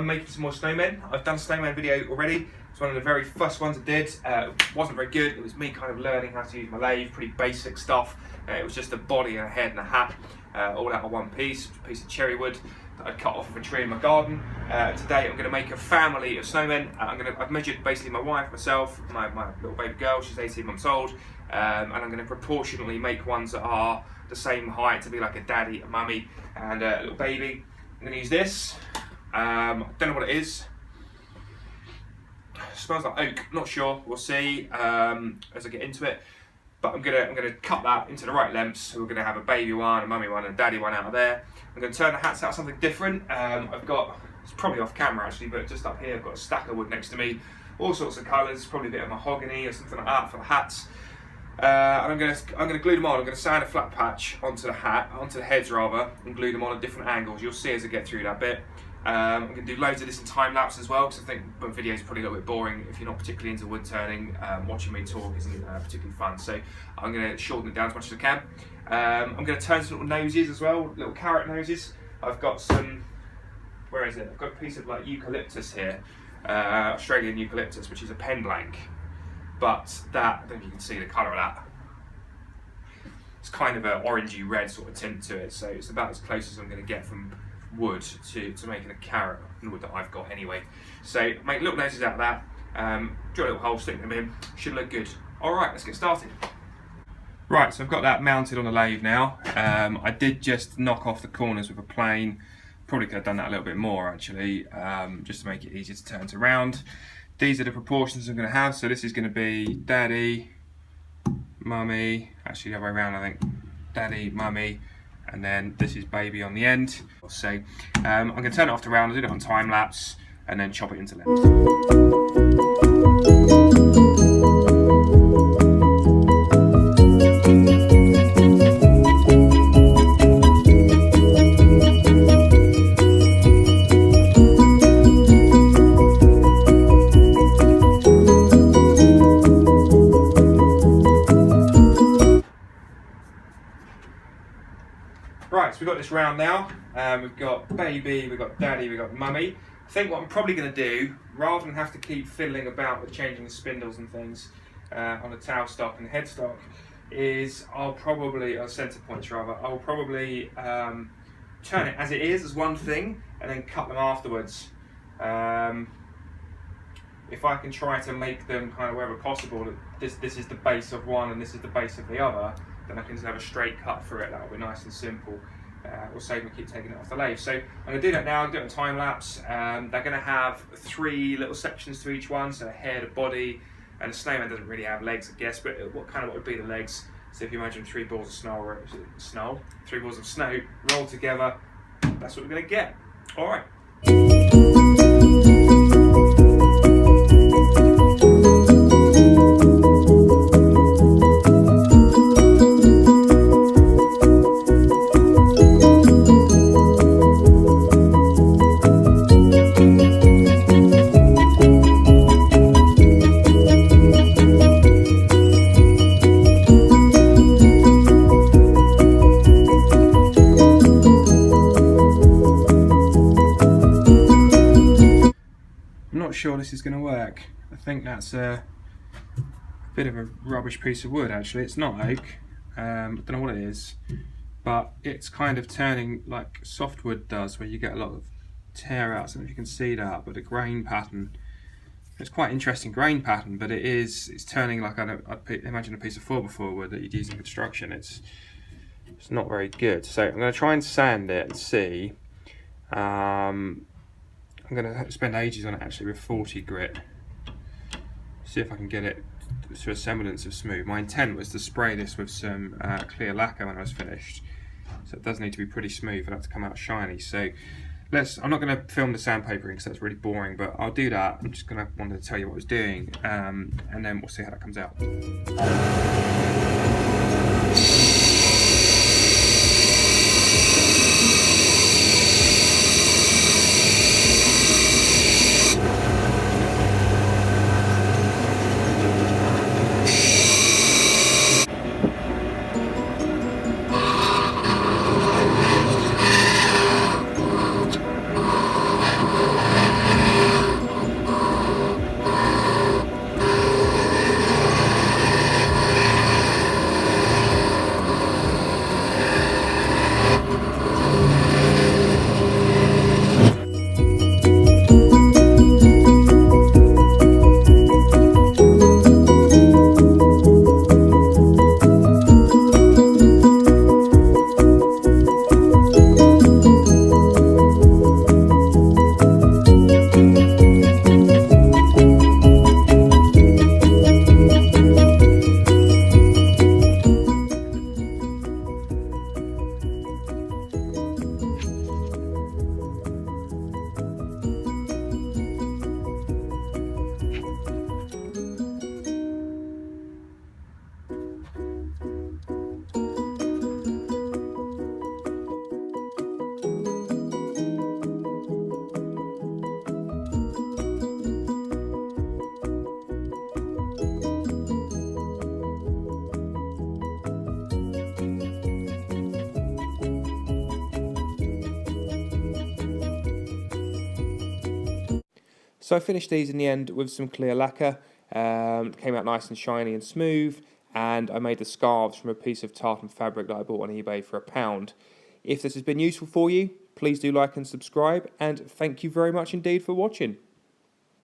making some more snowmen. I've done a snowman video already. It's one of the very first ones I did. It wasn't very good. It was me kind of learning how to use my lathe, pretty basic stuff. It was just a body and a head and a hat, all out of one piece. It was a piece of cherry wood that I'd cut off of a tree in my garden. Today I'm going to make a family of snowmen. I've measured basically my wife, myself, my little baby girl, she's 18 months old, and I'm going to proportionally make ones that are the same height to be like a daddy, a mummy, and a little baby. I'm going to use this. I don't know what it is. It smells like oak. Not sure. We'll see as I get into it. But I'm gonna cut that into the right lengths. So we're gonna have a baby one, a mummy one, and a daddy one out of there. I'm gonna turn the hats out something different. I've got, it's probably off camera actually, but just up here I've got a stack of wood next to me, all sorts of colours, probably a bit of mahogany or something like that for the hats. And I'm gonna glue them on. I'm gonna sand a flat patch onto the hat, onto the heads rather, and glue them on at different angles. You'll see as I get through that bit. I'm going to do loads of this in time lapse as well, because I think my video is probably a little bit boring if you're not particularly into wood turning. Watching me talk isn't particularly fun, so I'm going to shorten it down as much as I can. I'm going to turn some little noses as well, little carrot noses. I've got some, where is it? I've got a piece of like eucalyptus here, Australian eucalyptus, which is a pen blank, but that, I don't know if you can see the colour of that. It's kind of an orangey red sort of tint to it, so it's about as close as I'm going to get from wood to making a carrot, wood that I've got anyway. So make little noses out of that, drill a little hole, stick them in, should look good. Alright, let's get started. Right, so I've got that mounted on the lathe now. I did just knock off the corners with a plane, probably could have done that a little bit more actually, just to make it easier to turn it around. These are the proportions I'm going to have, so this is going to be daddy, mummy, actually the other way around I think, daddy, mummy, and then this is baby on the end. So I'm going to turn it off to round, I'll do it on time lapse, and then chop it into lengths. Right, so we've got this round now. We've got baby, we've got daddy, we've got mummy. I think what I'm probably going to do, rather than have to keep fiddling about with changing the spindles and things on the tail stock and the headstock, is I'll probably, or centre points rather, I'll probably turn it as it is, as one thing, and then cut them afterwards. If I can try to make them kind of wherever possible, that this is the base of one and this is the base of the other, then I can just have a straight cut through it. That'll be nice and simple. We'll save me keep taking it off the lathe. So I'm going to do that now. I'm doing a time lapse. They're going to have 3 little sections to each one, so a head, a body, and a snowman doesn't really have legs, I guess. But what would be the legs? So if you imagine 3 balls of snow, 3 balls of snow rolled together, that's what we're going to get. All right. Sure this is going to work. I think that's a bit of a rubbish piece of wood actually. It's not oak, I don't know what it is, but it's kind of turning like softwood does, where you get a lot of tear outs. I don't know if you can see that, but the grain pattern, it's quite interesting grain pattern, but it's turning like I'd imagine a piece of 4x4 wood that you'd use in construction. It's not very good. So I'm going to try and sand it and see. I'm going to spend ages on it actually with 40 grit. See if I can get it to a semblance of smooth. My intent was to spray this with some clear lacquer when I was finished. So it does need to be pretty smooth for that to come out shiny. So I'm not going to film the sandpapering because that's really boring, but I'll do that. I'm just going to want to tell you what I was doing, and then we'll see how that comes out. So I finished these in the end with some clear lacquer. Came out nice and shiny and smooth, and I made the scarves from a piece of tartan fabric that I bought on eBay for £1. If this has been useful for you, please do like and subscribe, and thank you very much indeed for watching.